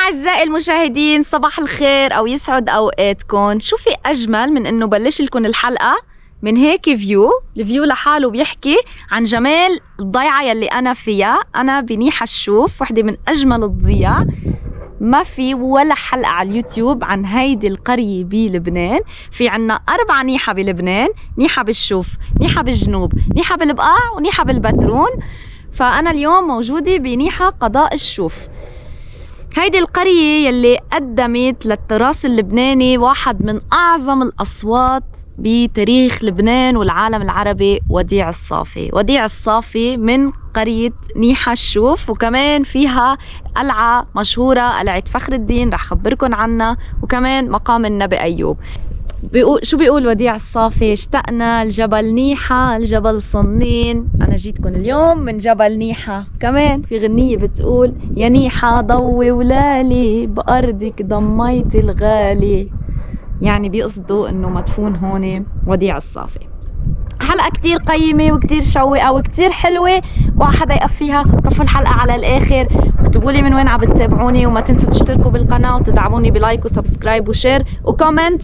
أعزائي المشاهدين، صباح الخير أو يسعد أوقاتكم. شو في أجمل من إنه بلش لكم الحلقة من هيك الفيو لحاله بيحكي عن جمال الضيعة يلي أنا فيها. أنا بنيحة الشوف، وحدة من أجمل الضياع. ما في ولا حلقة على اليوتيوب عن هيدي القرية بلبنان. في عنا 4 نيحة بلبنان: نيحة بالشوف، نيحة بالجنوب، نيحة بالبقاع، ونيحة بالبترون. فأنا اليوم موجودة بنيحة قضاء الشوف. هيدي القرية يلي قدمت للتراث اللبناني واحد من أعظم الأصوات بتاريخ لبنان والعالم العربي، وديع الصافي. وديع الصافي من قرية نيحة الشوف، وكمان فيها قلعة مشهورة، قلعة فخر الدين، رح خبركن عنها، وكمان مقام النبي أيوب. شو بيقول وديع الصافي؟ اشتقنا لجبل نيحة، الجبل صنين. أنا جيتكم اليوم من جبل نيحة. كمان في غنية بتقول: يا نيحة ضوي ولالي، بأرضك ضميت الغالي. يعني بيقصدوا إنه مدفون هون وديع الصافي. حلقة كتير قيمة وكتير شوقة وكتير حلوة، وحدا يقفيها. كفوا الحلقة على الآخر، اكتبوا لي من وين عم بتتابعوني، وما تنسوا تشتركوا بالقناة وتدعموني بلايك وسبسكرايب وشير وكومنت،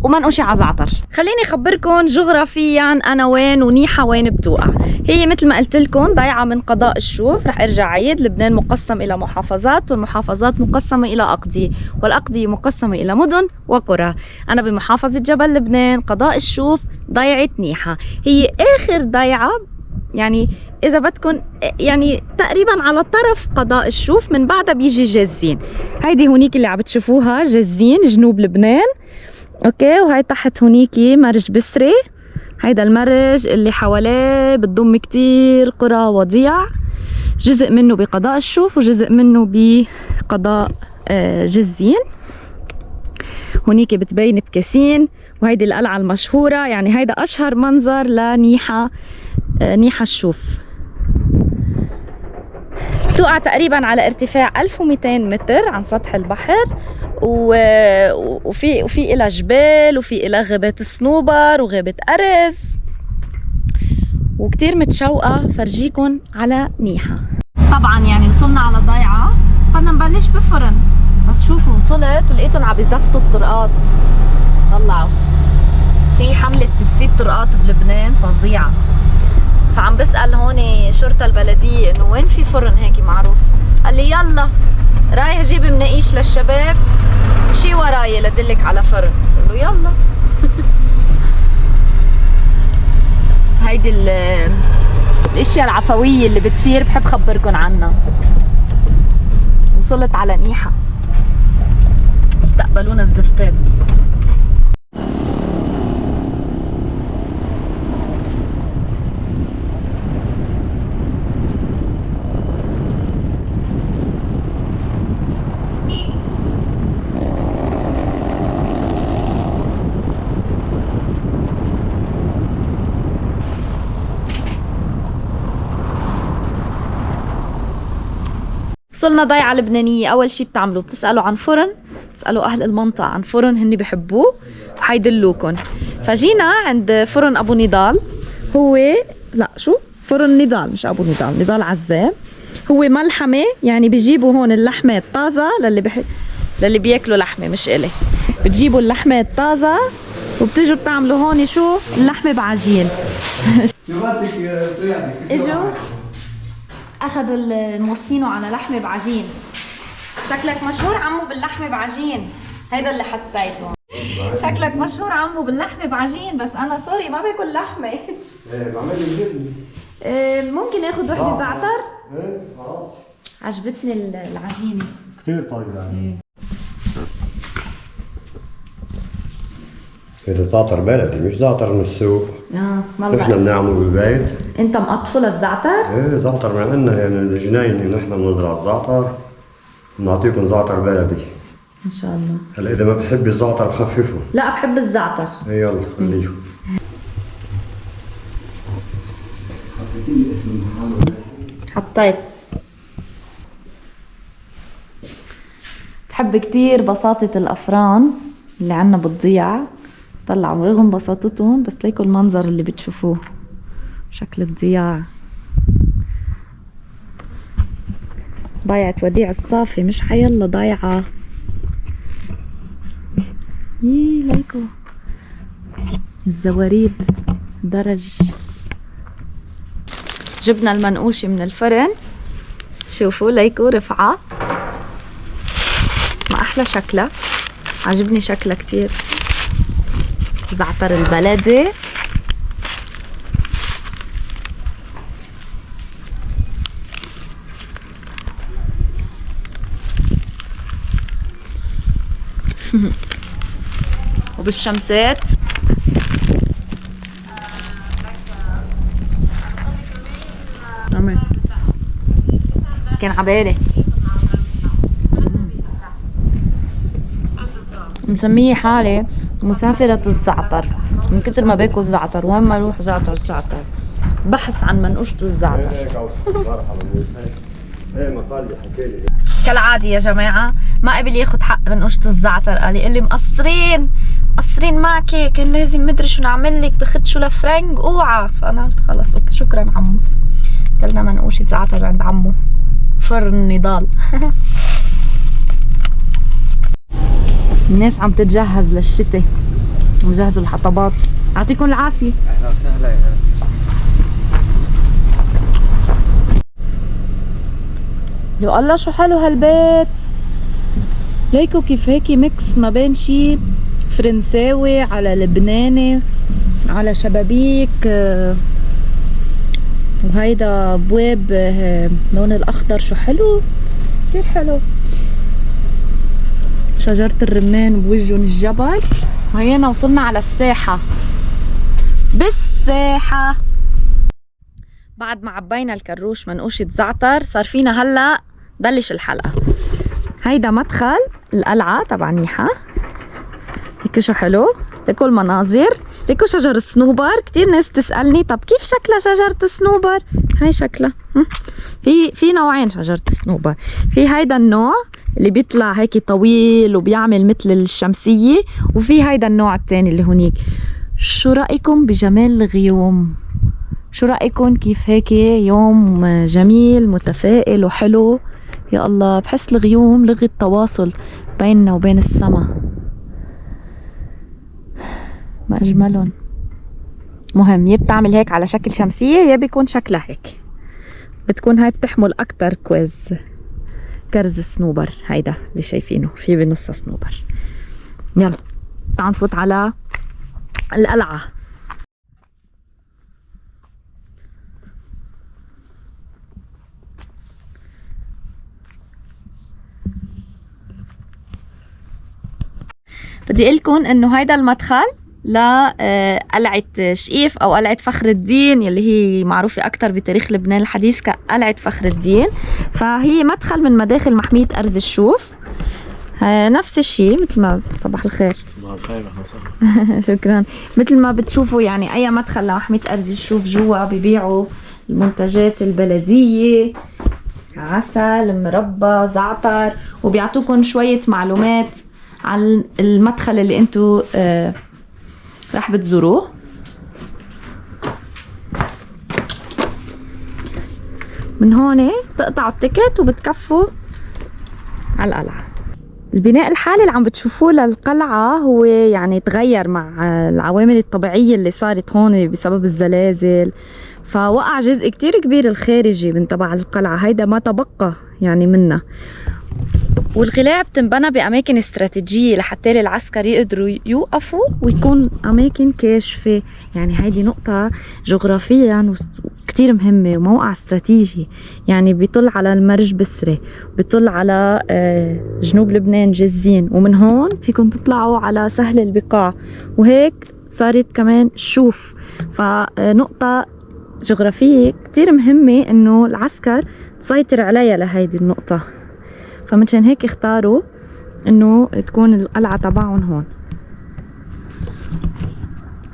وما نقوشي على زعتر. خليني اخبركم جغرافيا انا وين ونيحة وين بتوقع. هي مثل ما قلت لكم ضيعة من قضاء الشوف. رح ارجع عيد: لبنان مقسم الى محافظات، والمحافظات مقسمة الى اقضية، والاقضية مقسمة الى مدن وقرى. انا بمحافظة جبل لبنان، قضاء الشوف، ضيعة نيحة. هي اخر ضيعة، يعني اذا بدكم يعني تقريبا على طرف قضاء الشوف. من بعدها بيجي جازين. هيدي هونيك اللي عم بتشوفوها جازين جنوب لبنان، اوكي. وهي تحت هونيكي مرج بسري. هيدا المرج اللي حواليه بتضم كتير قرى وضيع، جزء منه بقضاء الشوف وجزء منه بقضاء جزين. هونيكي بتبين بكاسين، وهيدي القلعة المشهورة. يعني هيدا أشهر منظر لنيحة، نيحة الشوف. توقع تقريبا على ارتفاع 1200 متر عن سطح البحر، وفي إلى جبال، وفي إلى غابات الصنوبر وغابة أرز. وكتير متشوقة فرجيكن على نيحة. طبعا يعني وصلنا على ضيعة، بدنا نبلش بفرن. بس شوفوا وصلت ولقيتن عم بيزفتوا الطرقات. طلعوا في حملة تزفيت طرقات بلبنان فظيعة. فعم بسأل هون شرطة البلدية انه وين في فرن هيك معروف. قال لي يلا رايح جيب مناقيش للشباب، مشي وراي لدلك على فرن. قلت له يلا. هيدي الاشياء العفوية اللي بتصير بحب خبركن عنها. وصلت على نيحة، استقبلونا الزفتات. وصلنا ضيعة لبنانية. أول شي بتعملوا بتسألوا عن فرن، بتسألوا أهل المنطقة عن فرن هن بحبوه وحيدلوكن. فجينا عند فرن أبو نضال. هو لا شو فرن نضال، مش أبو نضال، نضال عزام. هو ملحمة، يعني بيجيبوا هون اللحمة الطازة للي بياكلوا لحمة، مش إلي. بتجيبوا اللحمة الطازة وبتجوا بتعملوا هون شو اللحمة بعجين. اجوا اخذوا الموصينه على لحمه بعجين. شكلك مشهور عمو باللحمه بعجين. هيدا اللي حسيته. شكلك مشهور عمو باللحمه بعجين، بس انا سوري ما باكل لحمه. بعمل لي ممكن اخذ وحده زعتر؟ خلاص. عجبتني العجينه كثير طيب يعني. هذا زعتر بلدي مش زعتر من السوق. اسم الله. نحن بنعمله بالبيت. انت مقطفه للزعتر؟ ايه زعتر من عندنا، يعني الجناين نحن بنزرع الزعتر، بنعطيكم زعتر بلدي ان شاء الله. هلا اذا ما بتحبي الزعتر بخففه. لا بحب الزعتر. ايه يلا خليه. حطيت. بحب كتير بساطة الأفران اللي عنا بالضيعة. طلعوا رغم بساطتهم بس ليكوا المنظر اللي بتشوفوه، شكل الضياع. ضيعة وديع الصافي، مش حيلا ضيعة. ليكو الزواريب درج. جبنا المنقوشة من الفرن، شوفوا ليكو رفعة، ما أحلى شكلها، عجبني شكلها كتير. زعتر البلدي، وبالشمسات كان عبالي مسمية حالي مسافرة الزعتر من كتر ما باكل زعتر، وين ما اروح زعتر زعتر، بحث عن منقوشة الزعتر. كالعادة يا جماعة ما قبل ياخد حق منقوشة الزعتر، قال لي مقصرين معك، كان لازم مدري شو نعمل لك، بخد شو لفرنج اوعى. فانا قلت خلص اوكي شكرا عمو. كلنا منقوشة زعتر عند عمو فرن نضال. الناس عم تتجهز للشتاء وجهزوا الحطبات. يعطيكم العافية. اهلا وسهلا يا هلا. يا الله شو حلو هالبيت. ليكو كيف هيك ميكس ما بين شي فرنساوي على لبناني على شبابيك، وهيدا ابواب لون الاخضر، شو حلو كتير حلو. شجرة الرمان بوجهن الجبل. وهينا وصلنا على الساحة. بالساحة بعد ما عبينا الكروش منقوشة زعتر صار فينا هلا بلش الحلقة. هيدا مدخل القلعة تبع نيحة. ليكو شو حلو، ليكو المناظر، ليكو شجر الصنوبر. كتير ناس تسألني طب كيف شكلها شجرة الصنوبر؟ هاي شكلها. في نوعين شجرة الصنوبر، في هيدا النوع اللي بيطلع هيك طويل وبيعمل مثل الشمسية، وفي هيدا النوع التاني اللي هونيك. شو رأيكم بجمال الغيوم؟ شو رأيكم كيف هيك يوم جميل متفائل وحلو؟ يا الله بحس الغيوم لغة تواصل بيننا وبين السما، ما أجملهم. مهم يا بتعمل هيك على شكل شمسية يا بيكون شكلها هيك، بتكون هاي بتحمل أكتر كرز الصنوبر. هيدا اللي شايفينه في بنص صنوبر. يلا تعالوا نفوت على القلعة. بدي اقلكن انه هيدا المدخل لقلعة شقيف او قلعة فخر الدين، يلي هي معروفة اكتر بتاريخ لبنان الحديث كقلعة فخر الدين. فهي مدخل من مداخل محمية ارز الشوف. نفس الشيء مثل ما صباح الخير. صباح الخير اهلا وسهلا. شكرا. مثل ما بتشوفوا يعني اي مدخل لمحمية ارز الشوف جوا بيبيعوا المنتجات البلدية، عسل، مربى، زعتر، وبيعطوكم شوية معلومات عن المدخل اللي انتو رح بتزوروه. من هون تقطعوا التيكت وبتكفوا على القلعة. البناء الحالي اللي عم بتشوفوه للقلعة هو يعني تغير مع العوامل الطبيعية اللي صارت هون بسبب الزلازل، فوقع جزء كتير كبير الخارجي من تبع القلعة. هيدا ما تبقى يعني منها. والقلاع بتنبنى بأماكن استراتيجية لحتى العسكر يقدروا يوقفوا ويكون أماكن كاشفة. يعني هيدي نقطة جغرافيا كتير مهمة وموقع استراتيجي، يعني بيطل على المرج بسرة، بيطل على جنوب لبنان جزين، ومن هون فيكم تطلعوا على سهل البقاع، وهيك صارت كمان شوف. فنقطة جغرافية كتير مهمة انه العسكر تسيطر عليها لهيدي النقطة، فمنشان هيك اختاروا انه تكون القلعة تبعهم هون.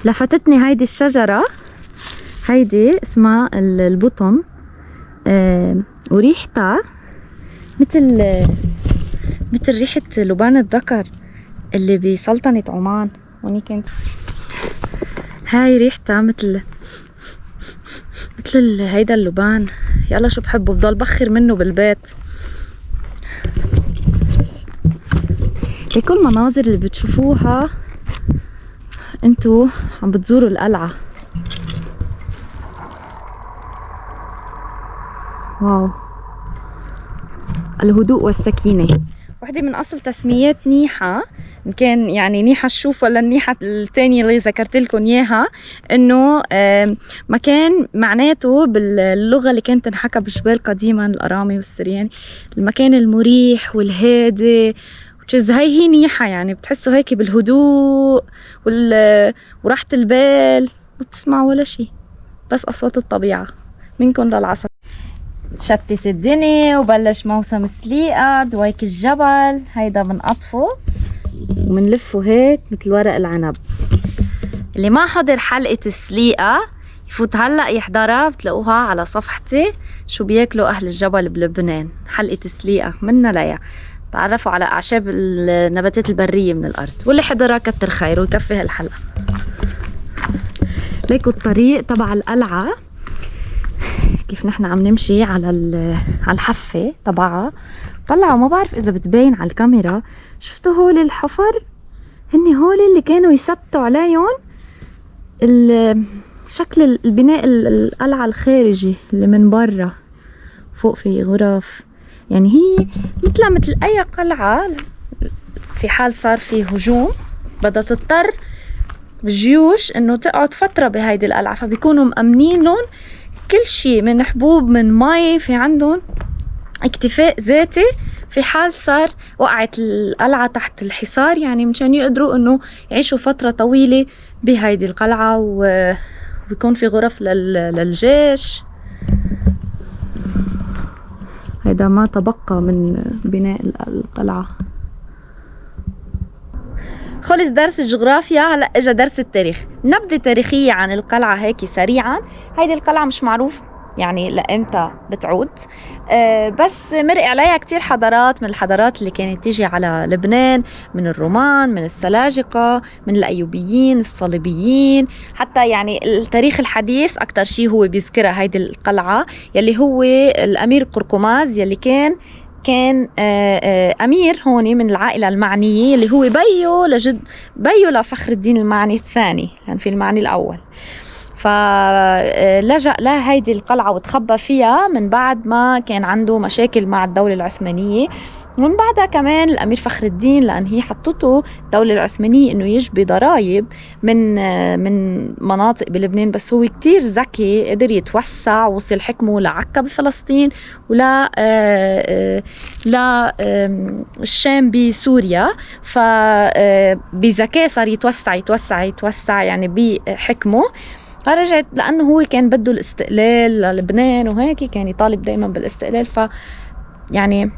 لفتتني هيدي الشجرة، هيدي اسمها البطن، وريحتها مثل ريحة لبان الذكر اللي بسلطنة عمان. هوني كنت هاي ريحتها مثل هيدا اللبان. يلا شو بحبه، بضل بخر منه بالبيت. هي كل المناظر اللي بتشوفوها انتو عم بتزوروا القلعة. واو، الهدوء والسكينة. واحدة من أصل تسميات نيحة، إن كان يعني نيحة الشوف ولا النيحة الثانية اللي ذكرت لكم إياها، إنه مكان معناته باللغة اللي كانت تنحكى بالجبال قديما، الأرامي والسريان، المكان المريح والهادي. هي نيحة، يعني بتحسوا هيك بالهدوء وراحة البال، ما بتسمعوا ولا شيء، بس أصوات الطبيعة منكم للعصر. شتت الدنيا وبلش موسم سليقة. دويك الجبل هيدا بنقطفه ومنلفه هيك مثل ورق العنب. اللي ما حضر حلقة السليقة يفوت هلأ يحضرها، بتلاقوها على صفحتي شو بياكلوا أهل الجبل بلبنان. حلقة السليقة منا ليا، تعرفوا على أعشاب النباتات البرية من الأرض. واللي حضرها كتر خيره ويكفي هالحلقة. ليكوا الطريق تبع القلعة كيف نحن عم نمشي على الحفة تبعها. طلعوا، ما بعرف إذا بتبين على الكاميرا، شفتوا هول الحفر؟ هني هول اللي كانوا يثبتوا عليهم شكل البناء القلعة الخارجي اللي من برا. فوق في غرف، يعني هي مثل أي قلعة في حال صار في هجوم بدها تضطر الجيوش إنه تقعد فترة بهيدي القلعة، فبيكونوا مأمنين لهم كل شيء من حبوب من مي، في عندهم اكتفاء ذاتي في حال صار وقعت القلعة تحت الحصار، يعني مشان يقدروا انه يعيشوا فترة طويلة بهيدي القلعة ويكون في غرف للجيش. هيدا ما تبقى من بناء القلعة. خلص درس الجغرافيا، هلا اجى درس التاريخ. نبذة تاريخية عن القلعة هيك سريعا. هيدي القلعة مش معروف يعني لامتى بتعود، بس مرق عليها كتير حضارات، من الحضارات اللي كانت تيجي على لبنان، من الرومان، من السلاجقة، من الأيوبيين، الصليبيين، حتى يعني التاريخ الحديث أكتر شيء هو بيذكرها هيدي القلعة، يلي هو الأمير قرقماز، يلي كان أمير هون من العائلة المعنية، اللي هو بيو لفخر الدين المعني الثاني، كان في المعني الأول. فلجأ لهيدي القلعة وتخبى فيها من بعد ما كان عنده مشاكل مع الدولة العثمانية. ومن بعدها كمان الأمير فخر الدين، لأن هي حطته الدولة العثمانية إنه يجبي ضرائب من مناطق بلبنان، بس هو كتير ذكي، قدر يتوسع، وصل حكمه لعكا بفلسطين ولا الشام بسوريا. فبذكاء صار يتوسع يعني بحكمه. فرجعت لأنه هو كان بده الاستقلال للبنان وهيك، كان يطالب دايما بالاستقلال، يعني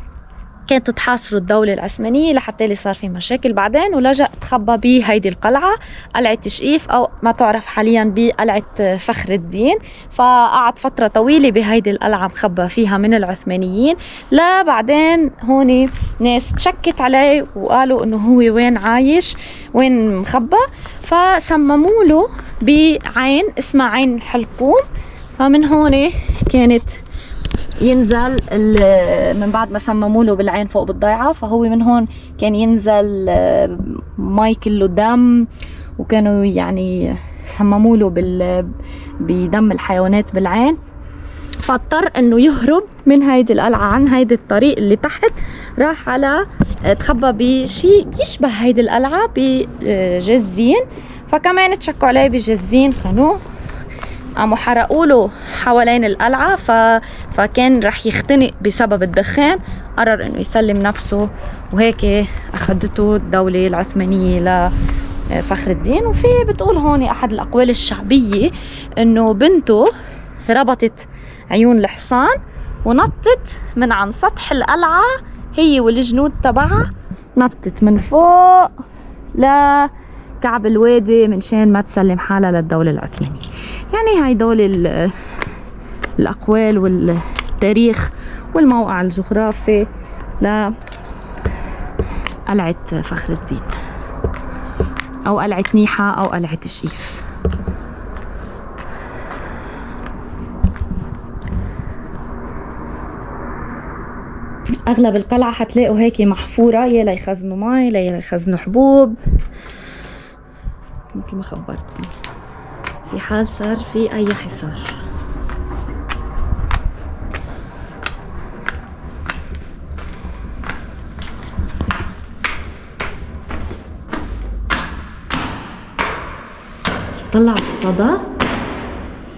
كانت تحاصره الدولة العثمانية لحتى اللي صار في مشاكل بعدين، ولجأ تخبى بهيدي القلعة، قلعة تشقيف أو ما تعرف حاليا بقلعة فخر الدين. فقعد فترة طويلة بهيدي القلعة مخبى فيها من العثمانيين، لا بعدين هون ناس تشكت عليه وقالوا إنه هو وين عايش، وين مخبى، فسمموا له بعين اسمها عين حلقوم. فمن هون كانت ينزل من بعد ما سمموا له بالعين فوق بالضيعة، فهو من هون كان ينزل مي كله دم، وكانوا يعني سمموا له بدم الحيوانات بالعين. فاضطر انه يهرب من هيدي القلعة عن هيدي الطريق اللي تحت، راح على تخبى بشيء بيشبه هيدي القلعة بجزين. فكمان تشكوا عليه بجزين، خانوه، قاموا حرقوا له حوالين القلعة، فكان رح يختنق بسبب الدخان. قرر انه يسلم نفسه، وهيك اخذته الدولة العثمانية لفخر الدين. وفي بتقول هون احد الاقوال الشعبية انه بنته ربطت عيون الحصان ونطت من عن سطح القلعة، هي والجنود تبعها، نطت من فوق لكعب الوادي من شان ما تسلم حالها للدولة العثمانية. يعني هاي دول الأقوال والتاريخ والموقع الجغرافي لقلعة فخر الدين، أو قلعة نيحة، أو قلعة الشيف. اغلب القلعة حتلاقوا هيك محفورة، يا ليخزنوا مي يا ليخزنوا حبوب. مثل ما خبرتكم في حال صار في اي حصار. طلع الصدى،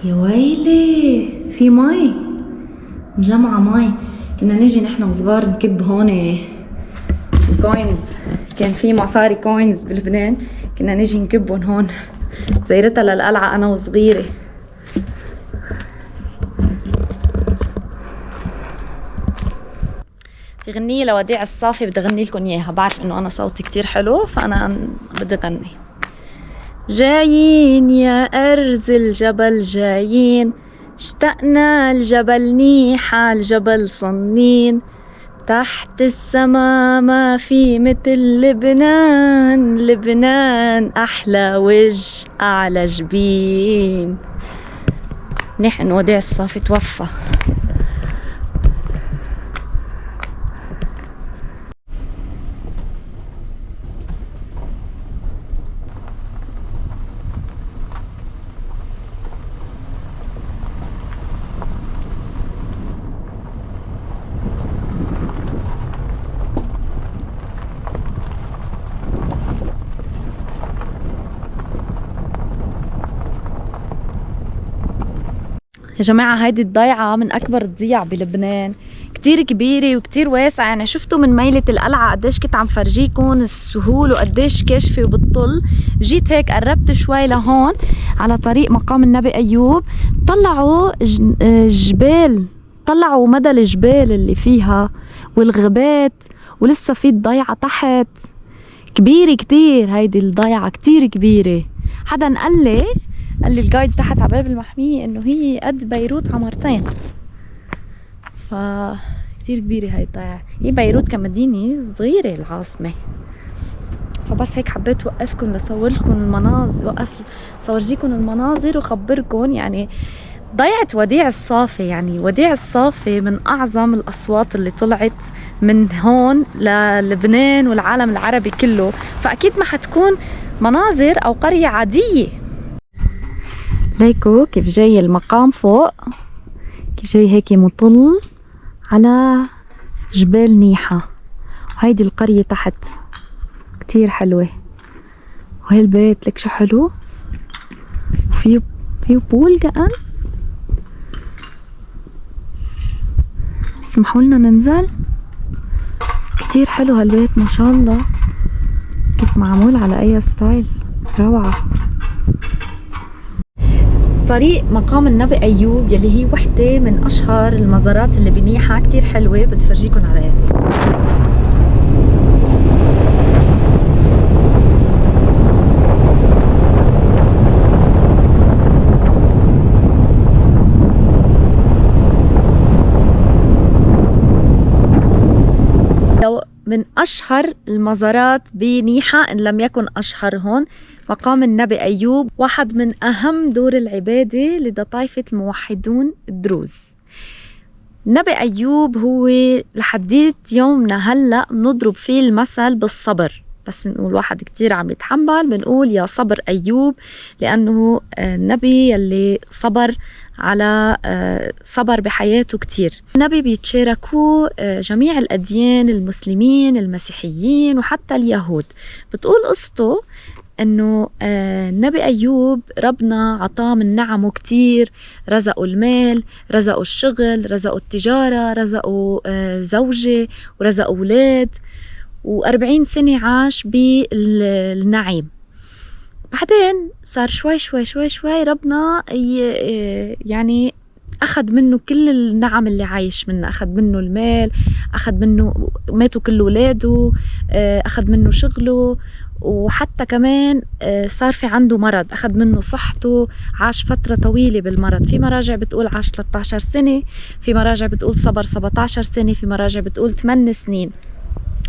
يا ويلي في مي، مجمعة مي. كنا نيجي نحن وصغار نكب هون الكوينز، كان في مصاري كوينز بلبنان، كنا نيجي نكبهم هون زيرتها للقلعة أنا وصغيرة. في غنية لوديع الصافي بدي أغني لكم إياها، بعرف إنه أنا صوتي كتير حلو فأنا بدي أغني. جايين يا أرز الجبل جايين، اشتقنا الجبل نيحة الجبل صنين، تحت السما ما في مثل لبنان، لبنان أحلى وجه أعلى جبين. منيح إنه وديع الصافي توفى. يا جماعة هيدي الضيعة من أكبر الضيع بلبنان، كتير كبيرة وكتير واسعة. يعني شفتوا من ميلة القلعة قديش كنت عم فرجيكم السهول وقديش كاشفة وبتطل. جيت هيك قربت شوي لهون على طريق مقام النبي أيوب، طلعوا جبال، طلعوا مدى الجبال اللي فيها والغابات، ولسه في الضيعة تحت كبيرة كتير. هيدي الضيعة كتير كبيرة. حدا قال لي الجايد تحت على باب المحمية انه هي قد بيروت عمرتين، ف كتير كبيرة هاي الضيعة. هي بيروت كمدينة صغيرة العاصمة، فبس هيك حبيت وقفكم لصور لكم المناظر، صورجيكم المناظر وخبركم. يعني ضيعة وديع الصافي، يعني وديع الصافي من أعظم الأصوات اللي طلعت من هون للبنان والعالم العربي كله، فأكيد ما حتكون مناظر أو قرية عادية. ليكو كيف جاي المقام فوق، كيف جاي هيك مطل على جبال نيحة، وهيدي القرية تحت كتير حلوة. وهالبيت لك شو حلو، وفيه بول كأن. اسمحوا لنا ننزل، كتير حلو هالبيت ما شاء الله، كيف معمول على اي ستايل، روعة. طريق مقام النبي أيوب يلي هي وحدة من أشهر المزارات اللي بنيحة، كتير حلوة، بدي فرجيكم عليها. من أشهر المزارات بنيحة إن لم يكن أشهرهن مقام النبي أيوب، واحد من أهم دور العبادة لدى طائفة الموحدون الدروز. النبي أيوب هو لحديت يومنا هلأ بنضرب فيه المثل بالصبر، بس نقول واحد كتير عم يتحمل بنقول يا صبر أيوب، لأنه النبي يلي صبر على صبر بحياته كتير. النبي بيتشاركوا جميع الأديان، المسلمين المسيحيين وحتى اليهود. بتقول قصته انه النبي ايوب ربنا عطاه من نعمه كتير، رزقوا المال، رزقوا الشغل، رزقوا التجارة، رزقوا زوجة، ورزقوا اولاد، و40 سنة عاش بالنعيم. بعدين صار شوي شوي شوي شوي ربنا يعني أخذ منه كل النعم اللي عايش منها، أخذ منه المال، أخذ منه، ماتوا كل ولاده، أخذ منه شغله، وحتى كمان صار في عنده مرض، أخذ منه صحته، عاش فترة طويلة بالمرض. في مراجع بتقول عاش 13 سنة، في مراجع بتقول صبر 17 سنة، في مراجع بتقول 8 سنين.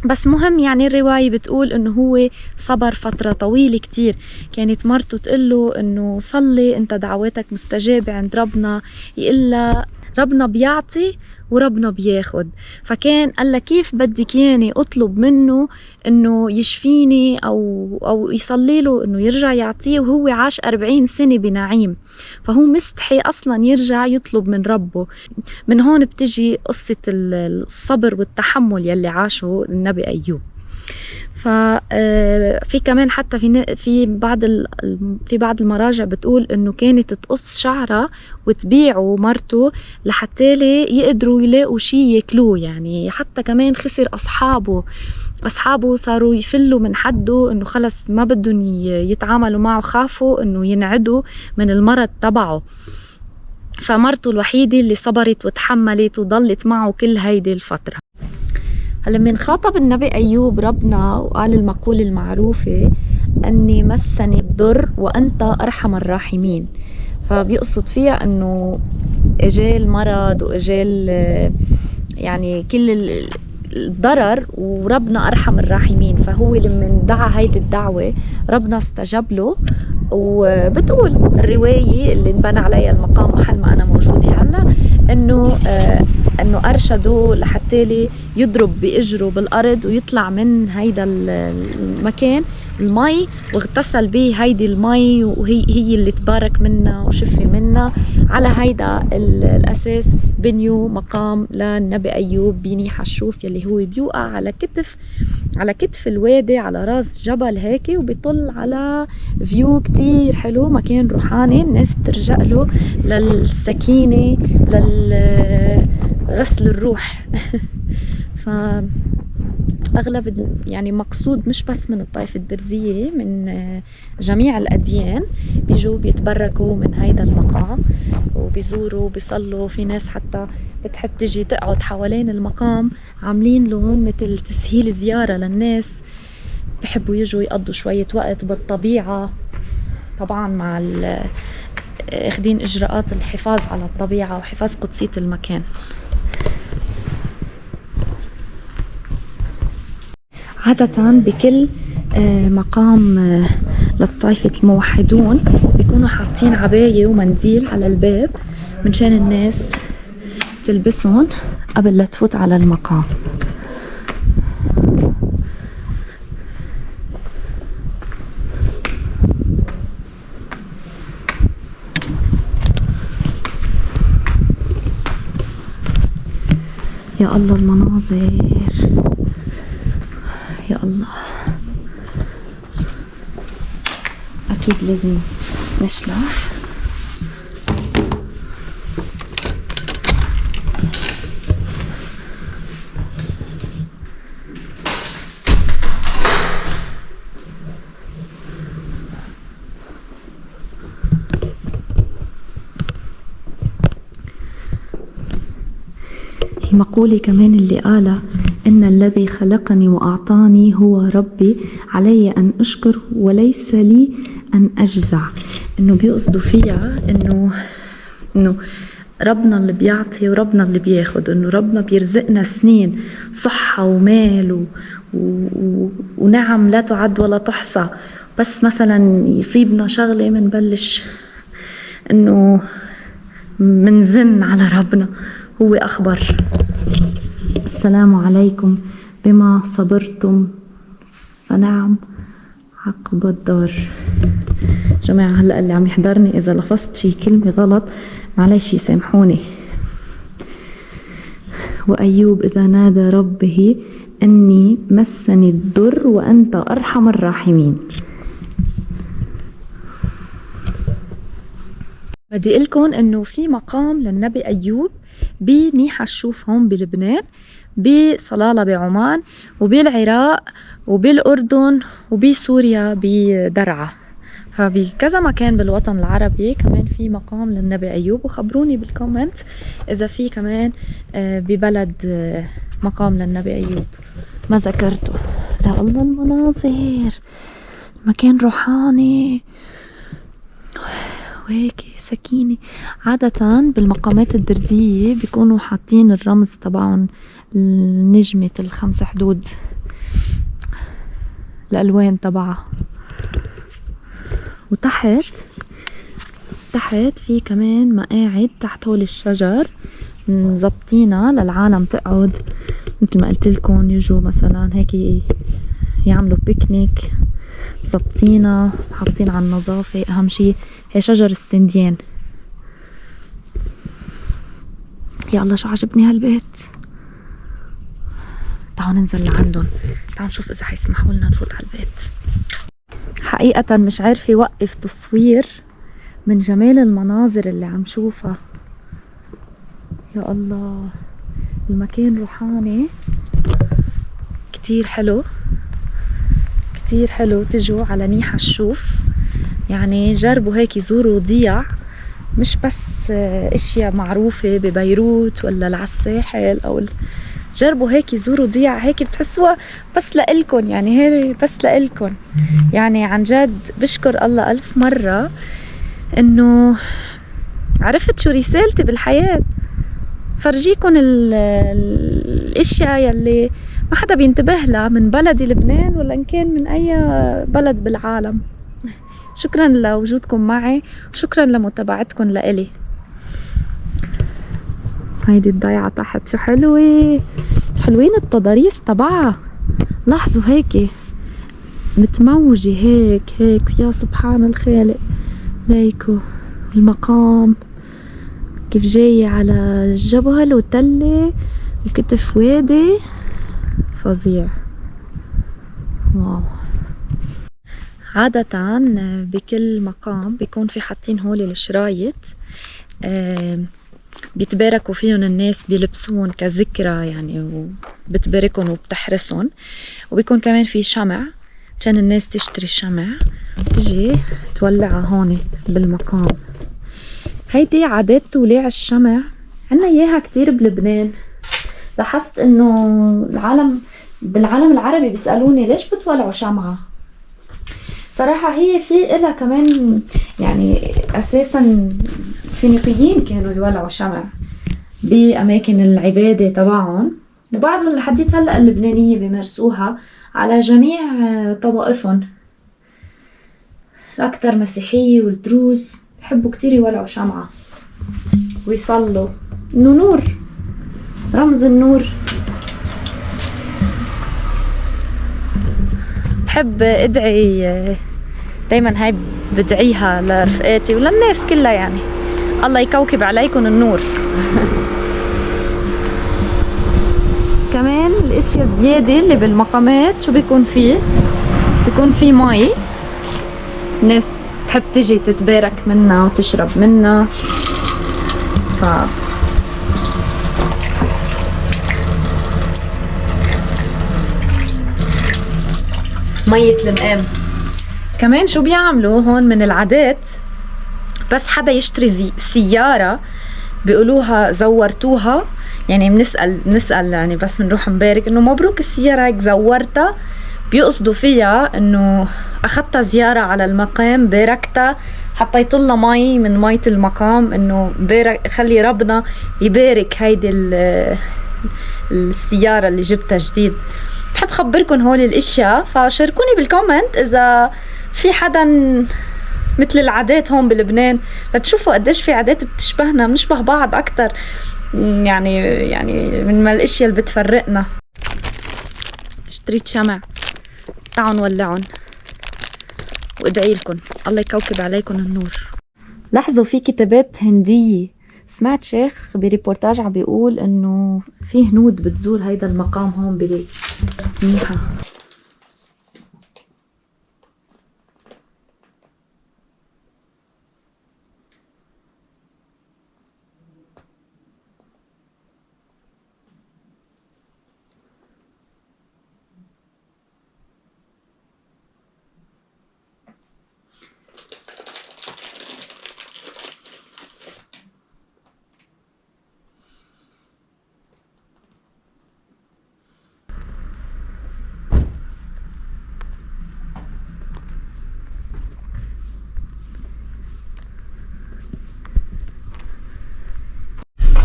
بس مهم يعني الرواية بتقول انه هو صبر فترة طويلة كتير. كانت مرته تقله انه صلي انت دعواتك مستجابة عند ربنا، يقلا ربنا بيعطي وربنا بياخد. فكان قال لها كيف بدك ياني اطلب منه انه يشفيني او يصلي له انه يرجع يعطيه، وهو عاش 40 سنة بنعيم، فهو مستحي اصلا يرجع يطلب من ربه. من هون بتجي قصة الصبر والتحمل يلي عاشه النبي أيوب. ففي كمان حتى في بعض المراجع بتقول انه كانت تقص شعرها وتبيعه مرته لحتى يقدروا يلاقوا شيء ياكلوه. يعني حتى كمان خسر اصحابه صاروا يفلوا من حده انه خلص ما بدهم يتعاملوا معه، خافوا انه ينعدوا من المرض تبعه. فمرته الوحيدة اللي صبرت وتحملت وضلت معه كل هيدي الفترة. هلا من خاطب النبي أيوب ربنا وقال المقولة المعروفة أني مسني الضر وأنت أرحم الراحمين، فبيقصد فيها أنه إجال المرض وإجال يعني كل الضرر وربنا أرحم الراحمين. فهو لما دعا هيدي الدعوة ربنا استجاب له. وبتقول الرواية اللي انبنى عليها المقام محل ما أنا موجودة هلا انه ارشده لحتى يضرب باجره بالارض ويطلع من هيدا المكان المي، واغتسل به هيدي المي وهي اللي تبارك منا وشفي منا. على هيدا الاساس بنيوا مقام للنبي ايوب بني حشوف يلي هو بيوقع على كتف الوادي على راس جبل هيك، وبيطل على فيو كتير حلو، مكان روحاني الناس بترجع له للسكينة لغسل الروح. أغلب يعني مقصود مش بس من الطائفة الدرزية، من جميع الأديان بيجوا بيتبركوا من هيدا المقام وبيزوروا بيصلوا. في ناس حتى بتحب تجي تقعد حوالين المقام، عاملين لهم مثل تسهيل زيارة للناس بحبوا يجوا يقضوا شوية وقت بالطبيعة، طبعا مع اخدين إجراءات الحفاظ على الطبيعة وحفاظ قدسية المكان. عادة بكل مقام للطائفة الموحدون بيكونوا حاطين عباية ومنديل على الباب منشان الناس تلبسهم قبل لا تفوت على المقام. يا الله المناظر، يا الله. أكيد لازم نشلح. المقولة كمان اللي قالها إن الذي خلقني وأعطاني هو ربي، علي أن أشكر وليس لي أن أجزع. إنه بيقصدوا فيها إنه ربنا اللي بيعطي وربنا اللي بياخد، إنه ربنا بيرزقنا سنين صحة ومال ونعم لا تعد ولا تحصى، بس مثلا يصيبنا شغلة منبلش إنه منزن على ربنا. هو أخبر السلام عليكم بما صبرتم فنعم عقب الدار. جماعة هلأ اللي عم يحضرني إذا لفظت شي كلمة غلط معلش يسامحوني. وأيوب إذا نادى ربه أني مسني الضر وأنت أرحم الراحمين. بدي أقولكم إنه في مقام للنبي أيوب بني حشوف هون بلبنان، بصلالة بعمان، وبالعراق، وبالأردن، وبسوريا بدرعا. فبكذا مكان بالوطن العربي كمان في مقام للنبي أيوب. وخبروني بالكومنت إذا في كمان ببلد مقام للنبي أيوب ما ذكرته. لا الله المناظر، مكان روحاني وهيك سكينة. عادة بالمقامات الدرزية بيكونوا حاطين الرمز تبعهم نجمة ال5 حدود، الألوان تبعها. وتحت في كمان مقاعد تحت هول الشجر مزبطينها للعالم تقعد مثل ما قلت لكم، يجوا مثلا هيك يعملوا بيكنيك، مزبطينها، حافظين على النظافة. أهم شي هي شجر السنديان. يا الله شو عجبني هالبيت. تعالوا ننزل لعندهم، تعالوا نشوف إذا حيسمحوا لنا نفوت على البيت. حقيقة مش عارفة وقف تصوير من جمال المناظر اللي عم شوفها. يا الله المكان روحاني كتير حلو، كتير حلو. تجوا على نيحة الشوف، يعني جربوا هيك يزوروا ضيع، مش بس اشياء معروفة ببيروت ولا على الساحل جربوا هيك يزوروا ضيع هيك بتحسوها بس لإلكن، يعني هي بس لإلكن. يعني عن جد بشكر الله ألف مرة إنه عرفت شو رسالتي بالحياة، فرجيكن الاشياء يلي ما حدا بينتبه لها من بلدي لبنان ولا إن كان من أي بلد بالعالم. شكرا لوجودكم معي وشكرا لمتابعتكم لإلي. هيدي الضيعة تحت شو حلوة، شو حلوين التضاريس تبعها. لاحظوا هيك متموجة هيك يا سبحان الخالق. ليكو المقام كيف جاية على الجبل وتلة وكتف وادي فظيع. واو. عادة بكل مقام بيكون في حاطين هول الشرايط بيتباركوا فيهم الناس، بيلبسون كذكرى يعني، وبتباركهم وبتحرسهم. وبيكون كمان في شمع عشان الناس تشتري شمع تجي تولعها هون بالمقام. هيدي عادات توليع الشمع عنا اياها كتير بلبنان. لاحظت انه بالعالم العربي بيسألوني ليش بتولعوا شمعة. صراحة هي في إلها كمان يعني أساسا الفينيقيين كانوا يولعوا شمع بأماكن العبادة تبعهم، وبعضهم لحديت هلأ اللبنانية بيمارسوها على جميع طوائفهم. الأكثر مسيحية والدروز بحبوا كتير يولعوا شمعة ويصلوا إنه نور، رمز النور. بحب ادعي دايما، هاي بدعيها لرفقاتي وللناس كلها، يعني الله يكوكب عليكم النور. كمان الاشياء الزيادة اللي بالمقامات شو بيكون فيه؟ بيكون فيه مي، الناس تحب تجي تتبارك منها وتشرب منها. مية المقام. كمان شو بيعملوا هون من العادات، بس حدا يشتري سيارة بيقولوها زورتوها، يعني بنسأل يعني بس بنروح نبارك انه مبروك السيارة هيك زورتها، بيقصدوا فيها انه اخذتها زيارة على المقام، باركتها، حطيت لها مي من مية المقام، انه خلي ربنا يبارك هيدي السيارة اللي جبتها جديد. بحب خبركن هول الاشياء، فشاركوني بالكومنت اذا في حدا مثل العادات هون بلبنان، لتشوفوا قديش في عادات بتشبهنا، بنشبه بعض اكتر يعني من ما الاشياء اللي بتفرقنا. اشتريت شمع، تعالوا نولعن وادعي لكم الله يكوكب عليكم النور. لاحظوا في كتابات هندية. سمعت شيخ بريبورتاج عم بيقول انه في هنود بتزور هيدا المقام هون بمنيحة.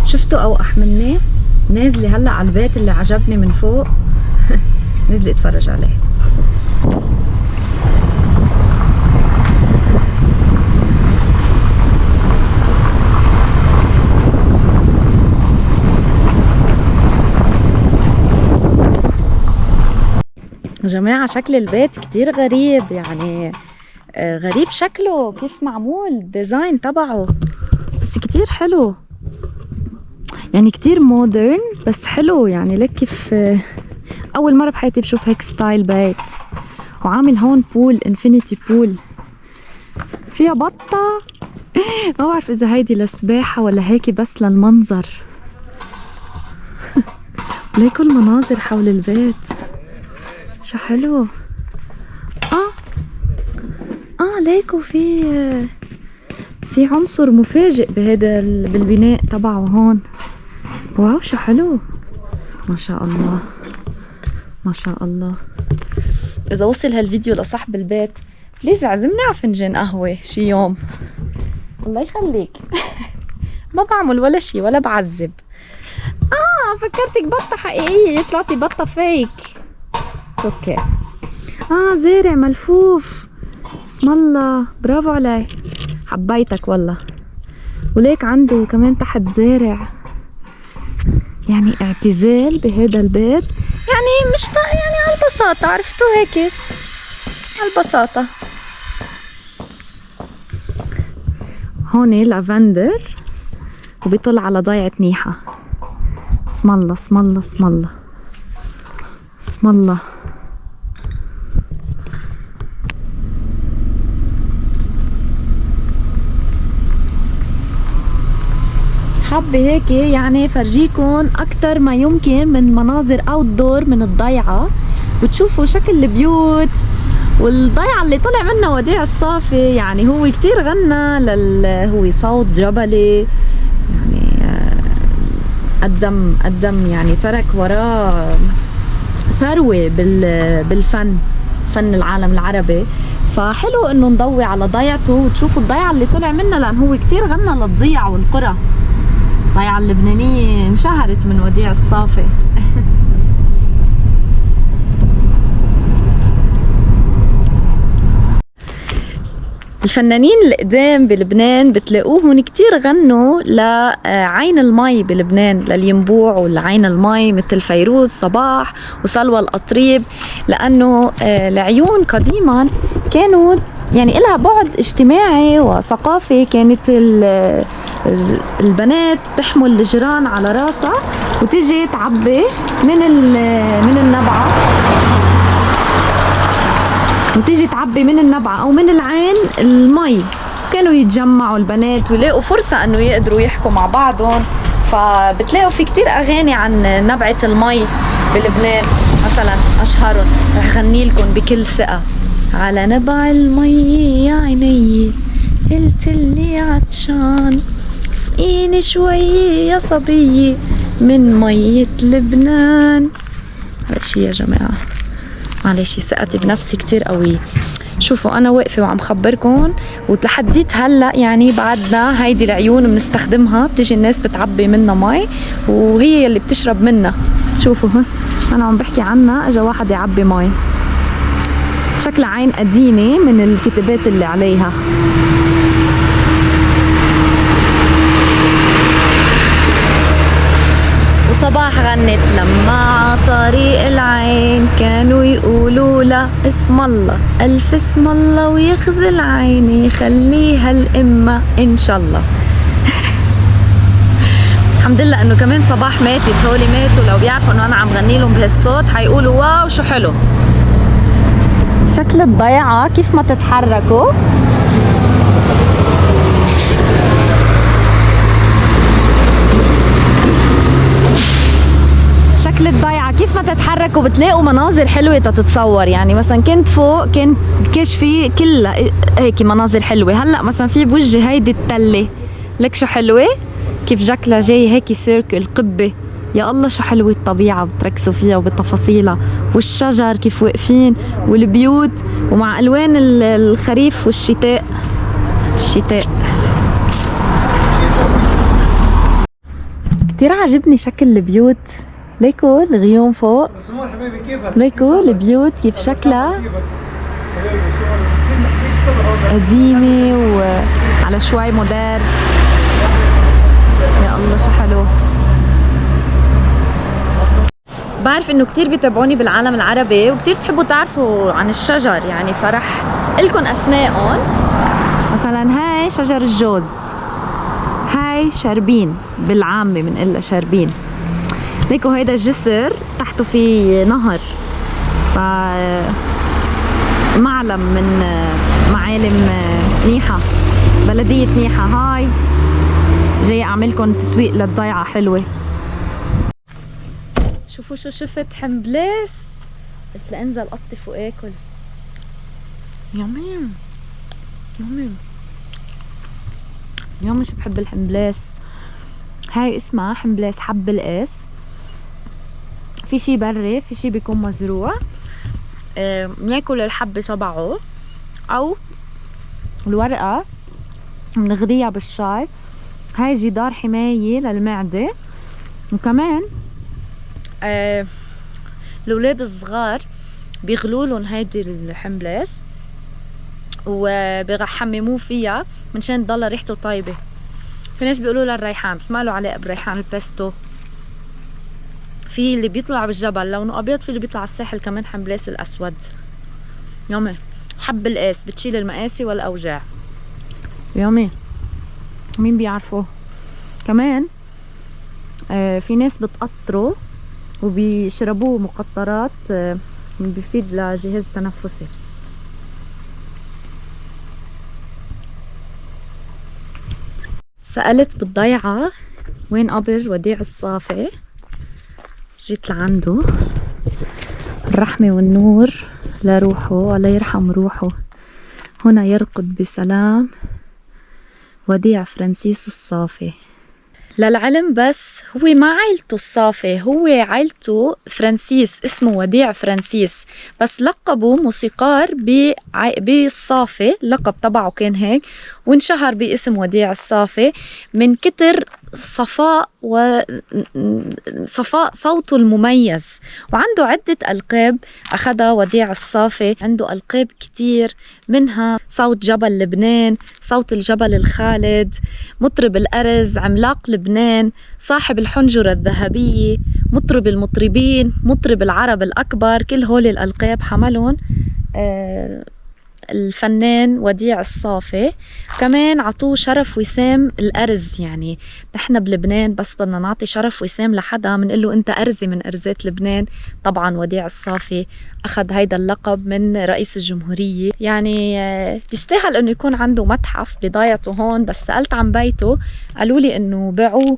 شفتوا اوقح مني نازله هلا على البيت اللي عجبني من فوق. نزلي اتفرج عليه. يا جماعة شكل البيت كتير غريب، يعني غريب شكله كيف معمول الديزاين تبعه، بس كتير حلو، يعني كتير مودرن بس حلو. يعني لك كيف أول مرة بحياتي بشوف هيك ستايل بيت. وعامل هون بول، انفينيتي بول، فيها بطة ما بعرف إذا هيدي للسباحة ولا هيك بس للمنظر. ليكوا المناظر حول البيت شو حلو. ليكوا في عنصر مفاجئ بهذا بالبناء تبعه هون. واو شو حلو، ما شاء الله ما شاء الله. إذا وصل هالفيديو لصاحب البيت بليز اعزمني على فنجان قهوة شي يوم. الله يخليك. ما بعمل ولا شي ولا بعذب. فكرتك بطة حقيقية، طلعتي بطة فيك. اوكي. زارع ملفوف، اسم الله، برافو علي، حبيتك والله. وليك عنده كمان تحت زارع، يعني اعتزال بهذا البيت، يعني مش يعني على البساطة، عرفتوا هيك على البساطة. هون لافندر وبيطل على ضيعة نيحة. اسم الله اسم الله اسم الله اسم الله. حابة هيك يعني فرجيكم أكتر ما يمكن من مناظر أوت دور من الضيعة، وتشوفوا شكل البيوت والضيعة اللي طلع منها وديع الصافي. يعني هو كتير غنى هو صوت جبلي، يعني قدم يعني ترك وراه ثروة بالفن، فن العالم العربي. فحلو انه نضوي على ضيعته وتشوفوا الضيعة اللي طلع منها، لان هو كتير غنى للضيعة والقرى. الضيعة اللبنانية انشهرت من وديع الصافي. الفنانين القدام بلبنان بتلاقوهم كتير غنوا لعين المي بلبنان، للينبوع والعين المي، مثل فيروز صباح وسلوى القطريب، لأنه العيون قديما كانوا يعني إلها بعد اجتماعي وثقافي. كانت البنات تحمل الجيران على راسها وتجي تعبي من النبعة، وتيجي تعبي من النبعة أو من العين المي. كانوا يتجمعوا البنات ويلاقوا فرصة أنه يقدروا يحكوا مع بعضهم. فبتلاقوا في كتير أغاني عن نبعة المي بلبنان. مثلا أشهرهم رح غني لكم بكل ثقة: على نبع المي يا عيني قلتلي عطشان، سقيني شوي يا صبية من مية لبنان. هذا شي يا جماعة، معلش ثقتي بنفسي كتير قوية. شوفوا أنا واقفة وعم خبركم، ولحديت هلا يعني بعدنا هيدي العيون بنستخدمها، بتيجي الناس بتعبي منها مي وهي اللي بتشرب منها. شوفوا أنا عم بحكي عنها، إجا واحد يعبي مي. شكلها عين قديمة من الكتابات اللي عليها. وصباح غنت: لما عطريق العين كانوا يقولوا لا اسم الله، ألف اسم الله ويخزل عيني خليها الإمة إن شاء الله. الحمد لله إنه كمان صباح ماتت، هولي ماتوا لو بيعرفوا إنه أنا عم غني لهم بهالصوت حيقولوا واو شو حلو. شكل الضيعة كيف ما تتحركوا، شكل الضيعة كيف ما تتحركوا بتلاقوا مناظر حلوة تتصور. يعني مثلا كنت فوق كان كشفي كلها هيك مناظر حلوة. هلا مثلا في بوجه هيدي التلة، لك شو حلوة كيف شكلها جاي هيك سيركل قبة. يا الله شو حلوة الطبيعة بتركزوا فيها وبتفاصيلها، والشجر كيف واقفين، والبيوت، ومع ألوان الخريف والشتاء. كتير عجبني شكل البيوت. ليكو الغيوم فوق، ليكو البيوت كيف شكلها قديمة وعلى شوي مودير. يا الله شو حلو. بعرف انه كتير بيتابعوني بالعالم العربي وكتير بتحبوا تعرفوا عن الشجر يعني، فرح لكم اسمائهم. مثلا هاي شجر الجوز، هاي شربين بالعامة بنقلها شربين. ليكوا هيدا الجسر تحته في نهر، ف معلم من معالم نيحة، بلدية نيحة. هاي جاي اعملكم تسويق للضيعة حلوة. شوفوا شو شفت، حمبليس. قلت لانزل قطف واكل. يامي يامي يامي، شو بحب الحمبليس. هاي اسمها حمبليس حب القاس. في شي بري، في شي بيكون مزروع، بناكل الحب تبعه او الورقة بنغليها بالشاي. هاي جدار حماية للمعدة. وكمان الأولاد الصغار بيغلولن هيدي الحمبليس وبيحمموه فيها منشان تضل ريحته طيبة. في ناس بيقولوا لها الريحان، بس ما له علاقة بريحان البيستو. في اللي بيطلع بالجبل لونه أبيض، في اللي بيطلع على الساحل كمان حمبليس الأسود. يومي حب القاس بتشيل المقاسي والأوجاع. يومي مين بيعرفه. كمان في ناس بتقطره وبيشربوه مقطرات، بيفيد لجهاز التنفسي. سألت بالضيعة وين قبر وديع الصافي، جيت لعنده. الرحمة والنور لروحه، الله يرحم روحه. هنا يرقد بسلام وديع فرانسيس الصافي. للعلم بس هو ما عائلته الصافي، هو عائلته فرانسيس، اسمه وديع فرانسيس، بس لقبه موسيقار بالصافي، اللقب تبعه كان هيك، وانشهر باسم وديع الصافي من كتر صفاء صوته المميز. وعنده عدة ألقاب أخذها وديع الصافي. عنده ألقاب كتير، منها صوت جبل لبنان، صوت الجبل الخالد، مطرب الأرز، عملاق لبنان، صاحب الحنجرة الذهبية، مطرب المطربين، مطرب العرب الأكبر. كل هول الألقاب حملهم الفنان وديع الصافي. كمان عطوه شرف وسام الأرز. يعني نحن بلبنان بس بدنا نعطي شرف وسام لحدا منقول له انت أرزي من أرزات لبنان. طبعا وديع الصافي أخذ هيدا اللقب من رئيس الجمهورية. يعني بيستاهل انه يكون عنده متحف بضيعته هون. بس سألت عن بيته قالوا لي انه باعوه.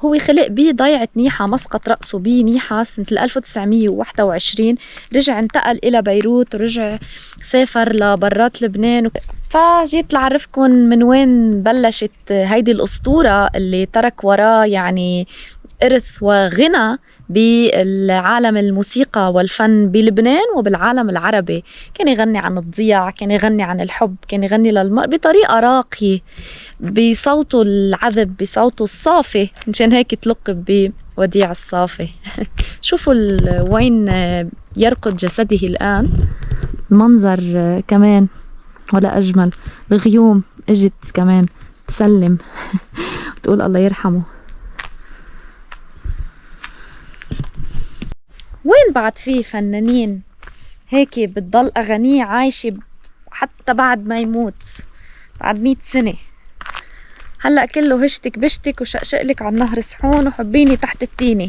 هو خلق بيه ضيعة نيحة، مسقط رأسه بيه نيحة سنة 1921. رجع انتقل إلى بيروت، ورجع سافر لبرات لبنان. فجيت لعرفكن من وين بلشت هيدي الأسطورة اللي ترك وراه يعني إرث وغنى بالعالم الموسيقى والفن بلبنان وبالعالم العربي. كان يغني عن الضياع، كان يغني عن الحب، كان يغني للمرء بطريقة راقية، بصوته العذب، بصوته الصافي، مشان هيك تلقب بوديع الصافي. شوفوا وين يرقد جسده الآن. المنظر كمان ولا أجمل. الغيوم اجت كمان تسلم تقول الله يرحمه. وين بعد فيه فنانين هيك بتضل أغانيه عايشة حتى بعد ما يموت، بعد 100 سنة. هلأ كله هشتك بشتك وشقشقلك على النهر سحون وحبيني تحت التينة.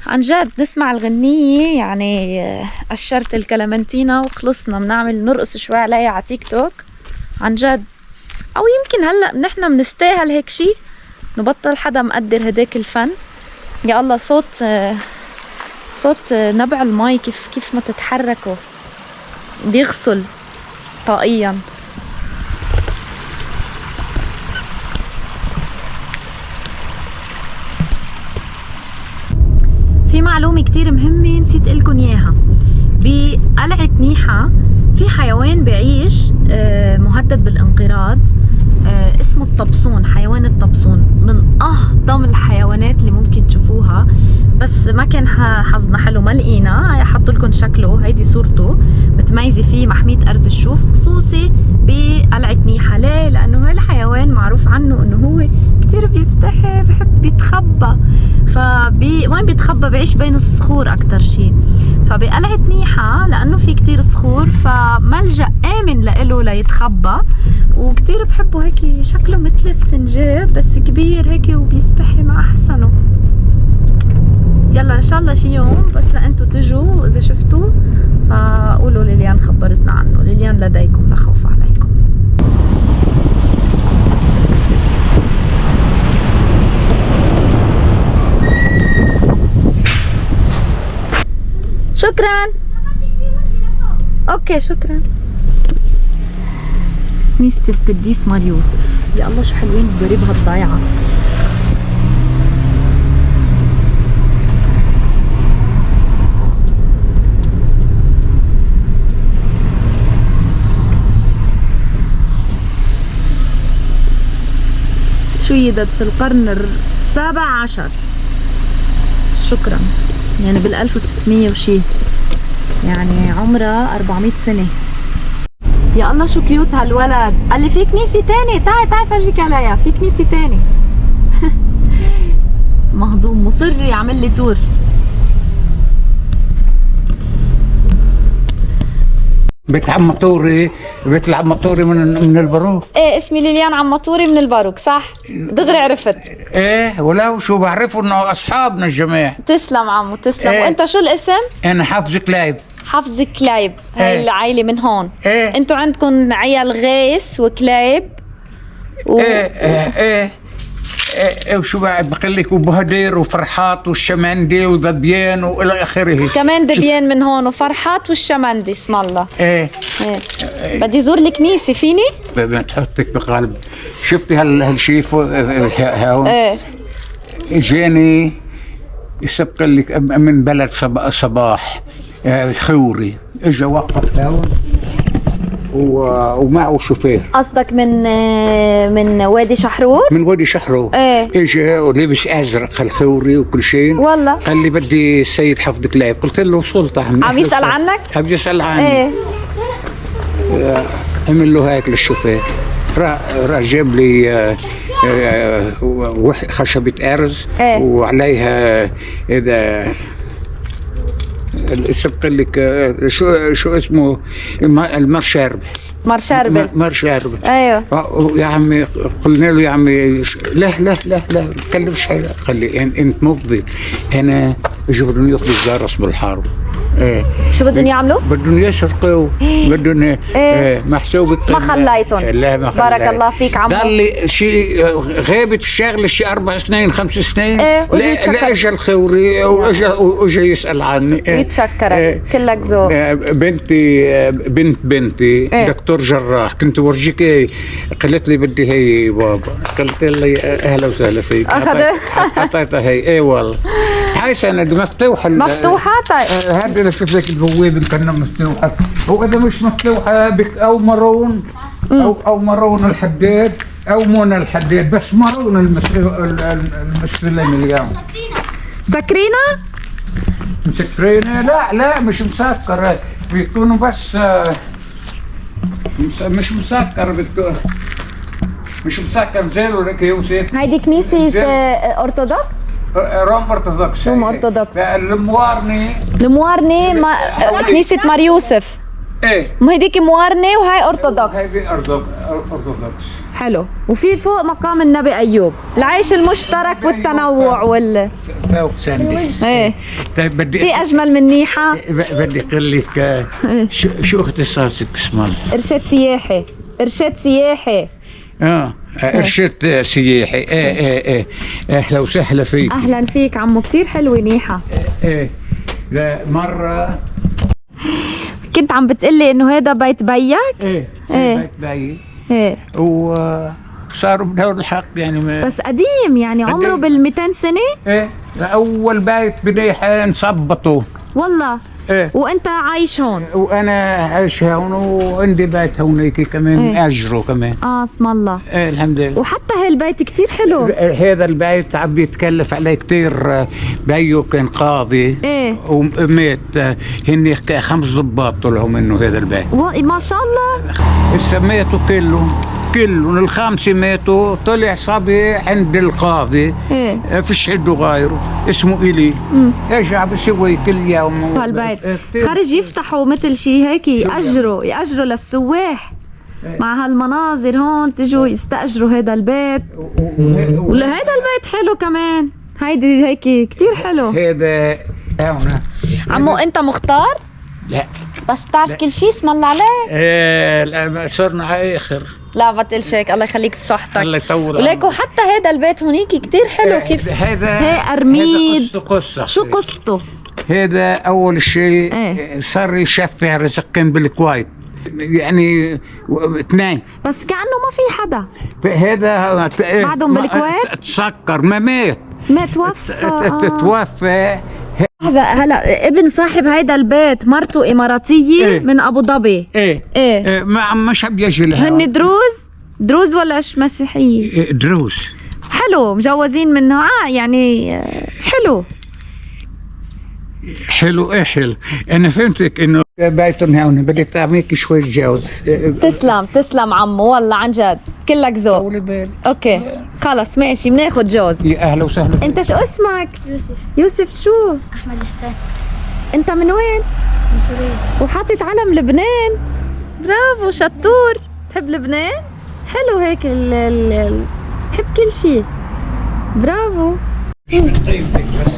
عن جد نسمع الغنية يعني قشرت الكلمنتينا وخلصنا، بنعمل نرقص شوي عليها على تيك توك. عن جد. أو يمكن هلأ نحنا منستاهل هيك شي، نبطل حدا مقدر هداك الفن. يا الله صوت نبع المي كيف ما تتحركوا بيغسل طاقيا. في معلومة كتير مهمة نسيت قلكن اياها. بقلعة نيحة في حيوان بعيش مهدد بالانقراض، اسمه الطبسون. حيوان الطبسون من أهضم الحيوانات اللي ممكن تشوفوها، بس ما كان حظنا حلو ما لقينا. حطوا لكم شكله، هيدي صورته متميزة فيه محمية أرز الشوف خصوصي بقلعة نيحة. ليه؟ لأنه هالحيوان معروف عنه أنه هو كتير بيستحي، بحب يتخبى. وين بيتخبى؟ بعيش بين الصخور أكتر شي. فبقلعة نيحة لأنه في كتير صخور فملجأ آمن لإله ليتخبى. وكتير بحبه هيك، شكله مثل السنجاب بس كبير هيك وبيستحي ما أحسنه. يلا إن شاء الله شي يوم بس لأنتوا تجوا إذا شفتوه فقولوا ليليان خبرتنا عنه. ليليان لديكم لا خوف عليكم. شكرا. اوكي شكرا. كنيسة القديس مار يوسف، يا الله شو حلوين زواري بهالضيعة. شيدت في القرن ال17. شكرا. يعني بال1600 وشي، يعني عمرها 400 سنة. يا الله شو كيوت هالولد. قال لي في كنيسة تاني، تعي فرجيك عليها، في كنيسة تاني. مهضوم مصر يعمل لي تور. بيت عمطوري من الباروك. ايه اسمي ليليان عمطوري من الباروك، صح؟ دغري عرفت. ايه ولو شو بعرفوا انه اصحابنا الجميع. تسلم عمو تسلم. إيه. وانت شو الاسم؟ انا حافظ كلايب. حافظ كلايب. هاي إيه. العائلة من هون. إيه. انتوا عندكم عيال غيس وكلايب ايه وشو بعد بقول لك، وبهدير وفرحات والشمندي وذبيان والى اخره. كمان دبيان من هون وفرحات والشمندي اسم الله. ايه بدي زور الكنيسة فيني؟ بتحطك بقلب. شفتي هالشيف هون؟ ايه اجاني يسبق لك من بلد صباح خوري، اجى وقف هون ومعه شوفير. قصدك من وادي شحرور؟ من وادي شحرور. ايه اجى ولبس ازرق الخوري وكل شيء. والله قال لي بدي السيد حفظ كلايب. قلت له وصلت. عم يسأل عنك؟ عم يسأل عني. ايه عمل له هيك للشوفير. راح جاب لي خشبة أرز. إيه؟ وعليها إذا سبق لك شو اسمه المرشاربة. مرشاربة. ايوه يا عمي قلنا له يا عمي لا تكلفش حاجة، خلي يعني انت مفضي. انا بدهم ياخذوا الجرس بالحرب. ايه شو بدهم يعملوا؟ بدهم يسرقوا. بدهم محسوبة. ما خليتهم. لا ما خليتهم. بارك الله فيك عمو. ضل لي شيء غابت الشغله شيء 4 سنين 5 سنين. ايه لا اجى الخوري واجى يسال عني. يتشكرك. كلك ذوق. بنتي ايه؟ دكتور جراح. كنت ورجيك ايه، قالت لي بدي هي بابا. قلت لي اهلا وسهلا فيك. حطيتها هي. ايه والله هاي سند مفتوحه. مفتوحة. طيب هذا اللي شوف لك البوابه كانها مفتوحه، واذا مش مفتوحه بك او مارون او مارون الحداد او منى الحداد، بس مارون المستلم اليوم. مسكرينة؟ مسكرينه؟ لا مش مسكر، بيكونوا بس مش مسكر. بتكون مش مسكر زي لك يوسف. هيدي كنيسة أرثوذكس؟ روم أرثوذكس. روم أرثوذكس. الموارني كنيسة مار يوسف. ايه ما هيديك موارنة وهي أرثوذكس. هذه أرثوذكس. حلو. وفي فوق مقام النبي أيوب، العيش المشترك والتنوع فوق سندي. ايه طيب بدي في أجمل من نيحة. بدي أقول لك شو اختصاصك اسم الله؟ إرشاد سياحي. إرشاد سياحي. إرشاد سياحي. ايه اهلا وسهلا فيك. أهلا فيك عمو. كتير حلوة نيحة. ايه لا مرة كنت عم بتقلي إنه هذا بيت بيك؟ ايه إيه. بيت بيي. ايه وصاروا بدور الحق يعني بس قديم يعني عمره بال200 سنة؟ ايه أول بيت بدي نصبطه. والله. ايه وانت عايش هون؟ وانا عايش هون وعندي بيت هونيك كمان. ايه؟ اجره كمان. اسم الله. ايه الحمد لله. وحتى هالبيت كتير حلو. هذا البيت عم بيتكلف عليه كتير. بيو كان قاضي. ايه ومات. هن 5 ضباط طلعوا منه هذا البيت. ما شاء الله. سميته كلهم الخمسه ماتوا. طلع صبي عند القاضي ايه فيش عنده غيره اسمه إلي. ايش عم بيسوي كل يوم هالبيت خرج يفتحوا مثل شي هيك يأجروا للسواح مع هالمناظر هون تجوا يستأجروا هذا البيت. وهذا البيت حلو كمان، هيدي هيك كتير حلو. هذا هون. عمو انت مختار؟ لا بس تعرف كل شيء اسم الله عليك. صرنا على اخر. لا بطلش هيك، الله يخليك بصحتك. الله يطول وليكو حتى هذا البيت هونيك كتير حلو. كيف هذا؟ هي أرميد. هذا قصة. شو قصته؟ هذا أول شيء صار يشفع رزقين بالكويت، يعني اثنين بس كأنه ما في حدا. هذا بعدهم بالكويت؟ تسكر ما مات. ما توفى. توفى. هلا ابن صاحب هيدا البيت مرته إماراتية من أبو ظبي. ايه ما مش عم يجي لها. هن دروز ولا مسيحية؟ دروز. حلو مجوزين منه يعني حلو. حلو. انا فهمتك انه بيتهم هون بدي اعملك شوي جوز. تسلم عمو والله عن جد كلك ذوق. اوكي خلص ماشي بناخد جوز. يا اهلا وسهلا. انت شو اسمك؟ يوسف شو؟ أحمد الحسين. انت من وين؟ من سوريا. وحاطط علم لبنان. برافو شطور. تحب لبنان؟ حلو هيك تحب كل شيء. برافو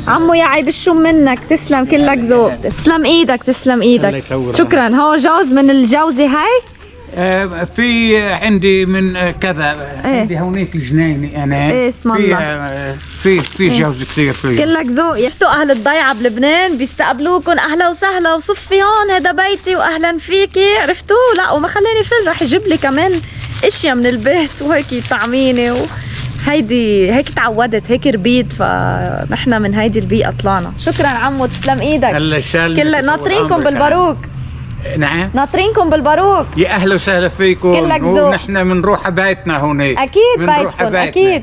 عمو يا عيب الشوم منك. تسلم كلك ذوق. تسلم ايدك. شكرا. هو جوز من الجوزة هاي؟ في عندي من كذا. عندي هونيك جنيني انا. اسم الله. في جوز كثير فيه. كلك ذوق. يفتوا اهل الضيعه بلبنان بيستقبلوكم اهلا وسهلا وصفي هون هذا بيتي واهلا فيكي. عرفتوا؟ لا وما خلاني فل رح يجيب لي كمان اشياء من البيت وهيك طعمينه هيدي هيك تعودت هيك ربيت فنحن من هيدي البيئه طلعنا. شكرا عمو تسلم ايدك. الله يسلمك. كل ناطرينكم بالباروك. نعم ناطرينكم بالباروك. يا اهلا وسهلا فيكم. كلك ذوق. ونحن بنروح بيتنا هونيك. اكيد بيتكم اكيد.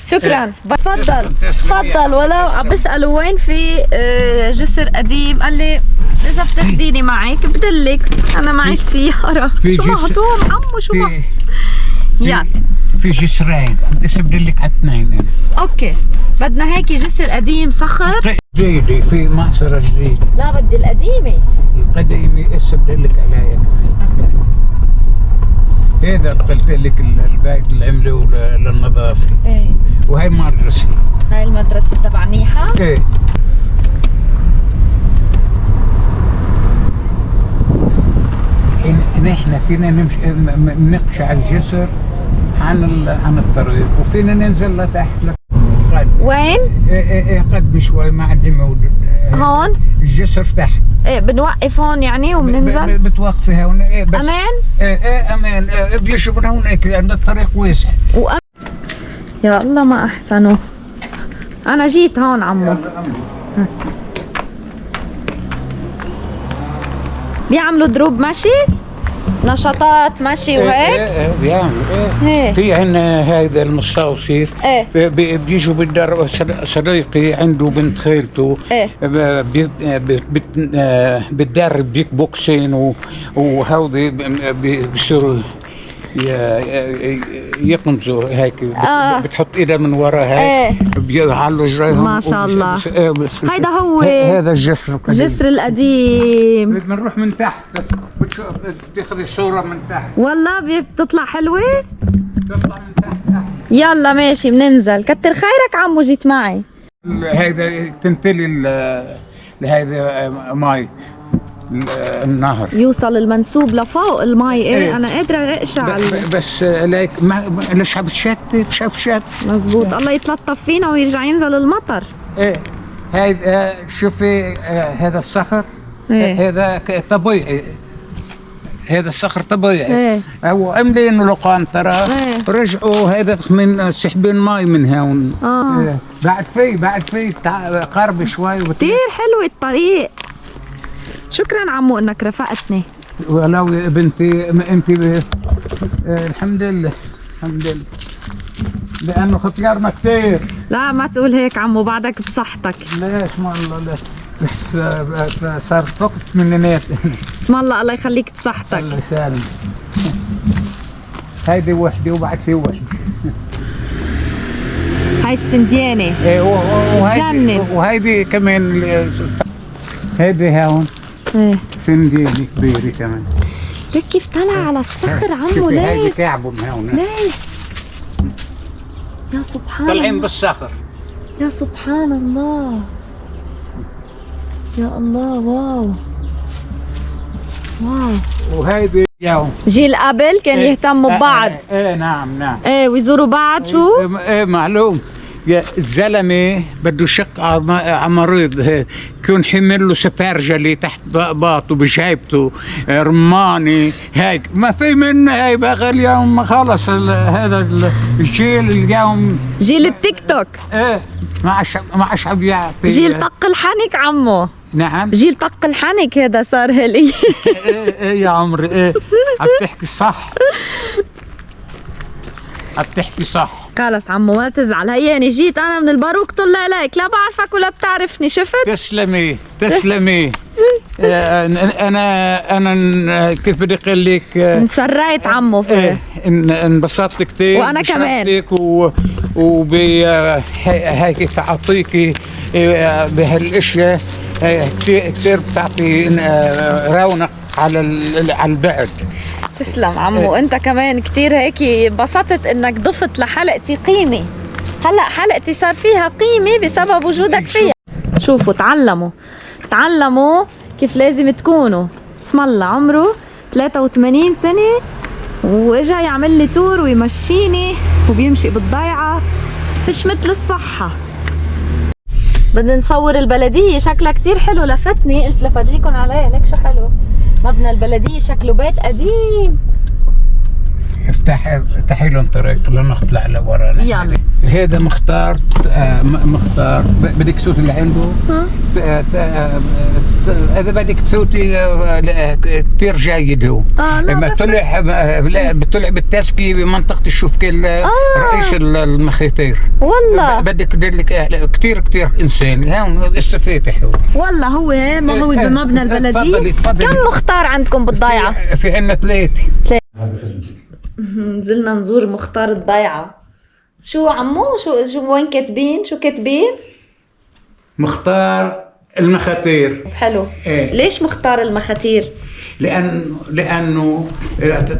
شكرا. تفضل. ولو عم بسألوا وين في جسر قديم قال لي اذا بتاخديني معك بدلك. انا معيش سياره. شو مهضوم عمو شو يلا في جسرين بس بدلك على اثنين. اوكي بدنا هيك جسر قديم صخر جديد في معصرة جديد. لا بدي القديمة. القديمة هسه بدلك عليها كمان. هذا قلت لك البيت اللي عملوه للنظافة. ايه وهي مدرسة. هاي المدرسة تبع نيحة. ايه نحن فينا نمشي نقش على الجسر عن الطريق وفينا ننزل لتحت وين؟ ايه قد شوي ما عندي موجود. هون؟ الجسر تحت. ايه بنوقف هون يعني وبننزل؟ بتوقفي هون. ايه بس امان؟ ايه امان. بيجوا من هونيك لان الطريق واسع. يا الله ما احسنوا. انا جيت هون عمو. بيعملوا دروب مشي؟ نشاطات مشي وهيك؟ ايه بيعملوا. ايه في عندنا هذا المستوصف. بيجوا بالدار. صديقي عنده بنت خالته. بتدرب ديك بوكسين وهودي بيصيروا يقمزوا هيك. بتحط ايدها من ورا هيك. بيعلوا رجليهم ما شاء الله. هيدا هو هذا الجسر القديم. الجسر القديم. بدنا نروح من تحت. بتاخذي الصورة من تحت. والله بتطلع حلوة. تطلع من تحت. يلا ماشي بننزل. كتر خيرك عمو جيت معي. هيدا تنتلي لهيدا ماي النهر يوصل المنسوب لفوق المي. ايه انا قادرة اقشع. بس ليك ليش عم تشتت شاف شت. مزبوط. الله يتلطف فينا ويرجع ينزل المطر. ايه هيدا شوفي هذا الصخر. هذا طبيعي. هذا الصخر طبيعي. او عاملينه لقانطرة. رجعوا هذا من سحبين ماي من هون. بعد في قرب شوي. كثير حلو الطريق. شكرا عمو انك رافقتني. ولو يا بنتي انت الحمد لله لانه ختيارنا كثير. لا ما تقول هيك عمو بعدك بصحتك. لا اسم الله لا بس صار وقت منينات. اسم الله الله يخليك بصحتك. الله يسلمك. هيدي وحده وبعد في وحده. هاي السنديانة ايه جنن. وهيدي كمان هيدي هون ايه سندينه كبيره كمان. ليك كيف طلع على الصخر عمو. شوفي هيدي ليك كعبهم هون ليك يا سبحان طالعين الله. بالصخر. يا سبحان الله يا الله. واو واو. وهيدي يوم جيل قبل كان يهتموا ببعض. ايه نعم نعم. ايه ويزوروا بعض. شو ايه معلوم. يا الزلمه بده يشق على مريض يكون حمل له سفارجلي تحت باطه بجيبته رماني هيك ما في منه. هي بقى اليوم خلص هذا الجيل اليوم جيل التيك توك. ايه ما عادش عم يعطي. جيل طق الحنك عمو. نعم. جيل طق الحنك هذا صار هلي. ايه يا عمري ايه عم تحكي صح. عم تحكي صح. خلص عمو ما تزعل. هياني جيت انا من الباروك طلع عليك لا بعرفك ولا بتعرفني. شفت؟ تسلمي تسلمي. انا كيف بدي اقول لك انسريت عمو فيه. انبسطت كثير وأنا كمان. هيك تعطيكي بهالاشياء كثير بتعطي رونق على البعد. تسلم عمو. انت كمان كتير هيك انبسطت انك ضفت لحلقتي قيمة. هلا حلقتي صار فيها قيمة بسبب وجودك فيها. شوفوا تعلموا كيف لازم تكونوا. اسم الله عمره 83 سنة واجا يعمل لي تور ويمشيني وبيمشي بالضيعة. فيش مثل الصحة. بدنا نصور البلدية شكلها كتير حلو. لفتني قلت لفرجيكم عليها. ليك شو حلو مبنى البلدية. شكله بيت قديم. افتحي لهم طريق لنطلع لورا. يلا. هذا مختار مختار بدك تفوتي لعنده. اذا بدك تفوتي كثير جيد هو. لما طلع بالتزكية بمنطقة الشوفكل. رئيس المخيطير. والله بدك لك كثير انسان هون استفاتح هو. والله هو موجود بمبنى البلدية. تفضلي. كم مختار عندكم بالضيعة؟ في عندنا 3. نزلنا نزور مختار الضيعة. شو عمو شو وين كاتبين؟ شو كاتبين؟ مختار المخاتير. حلو. إيه؟ ليش مختار المخاتير؟ لأنه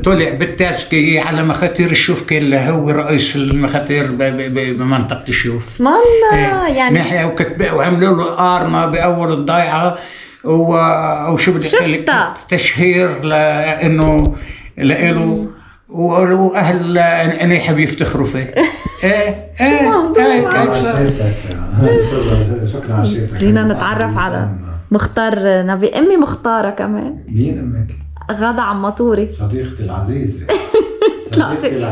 طلع بالتزكية على مخاتير الشوفكل. هو رئيس المخاتير بمنطقة الشوف. اسم الله. إيه؟ يعني نحيا وعملوا له أرمة بأول الضيعة وشو بدي شفتها تشهير لأنه لإله واهل انيحه بيفتخروا فيه. ايه شو موضوع؟ شكرا على شيء. خلينا نتعرف على مختار نبي. امي مختارة كمان. مين امك؟ غدا عمطوري. صديقتي العزيزة.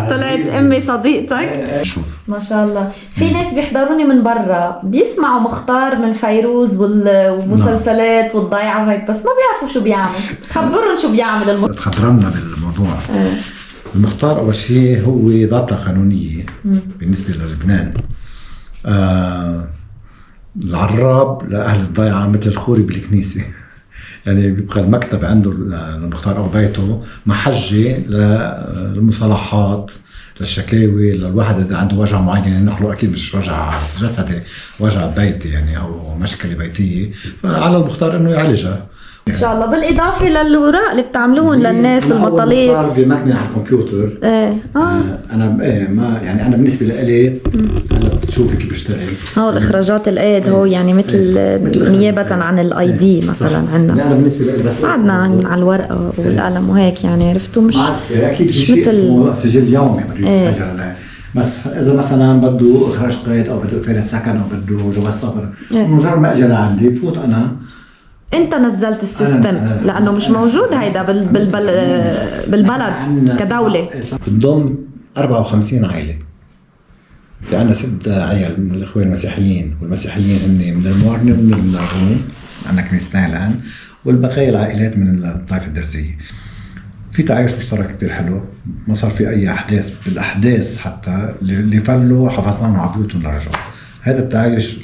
طلعت امي صديقتك. شوف ما شاء الله. في ناس بيحضروني من برا بيسمعوا مختار من فيروز والمسلسلات والضيعة وهيك بس ما بيعرفوا شو بيعمل. خبرهم شو بيعمل المختار. تخضرنا بالموضوع. المختار أول شيء هو ضابطة قانونية بالنسبة للبنان. العراب لأهل الضيعة مثل الخوري بالكنيسة. يعني بيبقى المكتب عنده المختار أو بيته محجة للمصالحات للشكاوي للواحد إذا عنده وجع معين ينقله. أكيد مش وجع جسدي، وجع بيتي يعني أو مشكلة بيتية، فعلى المختار إنه يعالجها ان شاء الله. بالاضافه للوراق اللي بتعملوهم للناس المطالب. أنا بمكنه على الكمبيوتر. انا ما يعني انا بالنسبه لي هلا بتشوفي كيف بشتغل. هو الاخراجات الايد هو يعني مثل نيابه عن الاي دي مثلا عندنا. انا بالنسبه لي بس قعدنا على الورقه والقلم وهيك يعني عرفتوا مش اكيد في شيء اسمه سجل يومي بده يتسجل. بس اذا مثلا بده اخراج قيد او بده اقاله سكن او بده جواز سفر مجرد ما اجى لعندي بفوت انا. انت نزلت السيستم لانه مش موجود هيدا بالبلد كدوله. بتضم 54 عائله. في عندنا 6 عيال من الاخوان المسيحيين، والمسيحيين هن من الموارنه ومن الروم، عندنا كنيستين الان، والبقيه العائلات من الطائفه الدرزيه. في تعايش مشترك كثير حلو، ما صار في اي احداث. بالاحداث حتى اللي فلوا حفظناهم على بيوتهم لرجعوا. هذا التعايش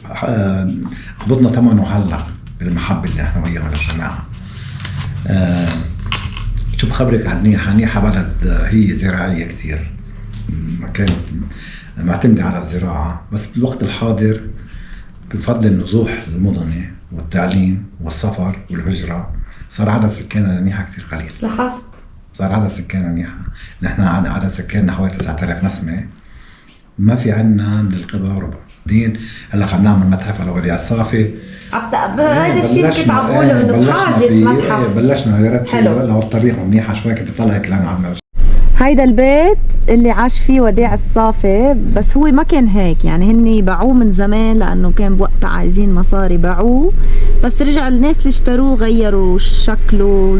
قبضنا ثمنه هلا بالمحبه اللي احنا وياها للجماعه. شو بخبرك عن نيحة. نيحة بلد هي زراعية كتير، كانت معتمدة على الزراعة، بس بالوقت الحاضر بفضل النزوح المدني والتعليم والسفر والهجرة صار عدد سكاننا نيحة كتير قليل. لاحظت صار عدد سكاننا نيحة، نحن عدد سكاننا حوالي 9000 نسمة، ما في عنا من القبة ربع. دين هلا عم نعمل متحف على وديع الصافي. هذا الشيء اللي كنت عم بقوله انه بحاجة متحف. بلشنا يا ريت لو الطريق منيحة شوي كنت بطلع هيك لنا عم. هيدا البيت اللي عاش فيه وديع الصافي، بس هو ما كان هيك يعني، هني باعوه من زمان لانه كان بوقتها عايزين مصاري باعوه، بس رجع الناس اللي اشتروه غيروا شكله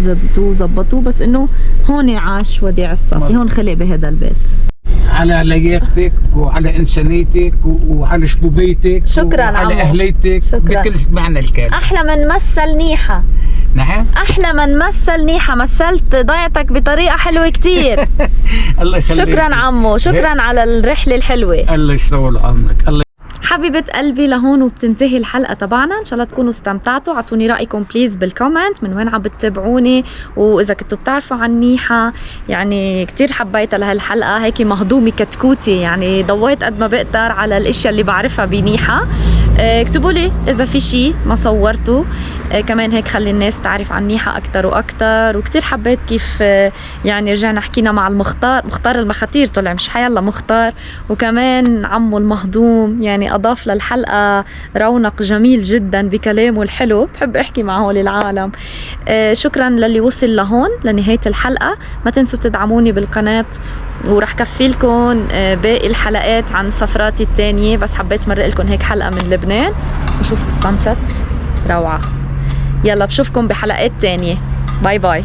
زبطوه، بس انه هون عاش وديع الصافي، هون خلق بهذا البيت. على لياقتك وعلى انسانيتك وعلى شبوبيتك، شكرا وعلى عمو. اهليتك، شكرا. بكل معنى الكلمة. احلى من مثل نيحة. نعم، احلى من مثل نيحة، مثلت ضيعتك بطريقة حلوة كتير. الله يخليك. شكرا عمو، شكرا على الرحلة الحلوة. الله يطول عمرك. الله حبيبة قلبي، لهون وبتنتهي الحلقة تبعنا. ان شاء الله تكونوا استمتعتوا. اعطوني رأيكم بليز بالكومنت، من وين عم بتتابعوني، واذا كنتوا بتعرفوا عن نيحة. يعني كتير حبيتها لهالحلقة، هيك مهضومة كتكوتي، يعني ضويت قد ما بقدر على الاشياء اللي بعرفها بنيحة. اكتبوا لي اذا في شيء ما صورته، كمان هيك خلي الناس تعرف عن نيحة اكتر واكتر. وكتير حبيت كيف يعني رجعنا حكينا مع مختار المخاتير، طلع مش حيالله مختار، وكمان عمو المهضوم، يعني اضاف للحلقة رونق جميل جدا بكلامه الحلو. بحب احكي مع هول العالم. شكرا للي وصل لهون لنهاية الحلقة. ما تنسوا تدعموني بالقناة، ورح كفي لكم باقي الحلقات عن سفراتي التانية، بس حبيت مرق لكم هيك حلقة من لبنان. وشوفوا السانست روعة. يلا بشوفكم بحلقات تانية. باي باي.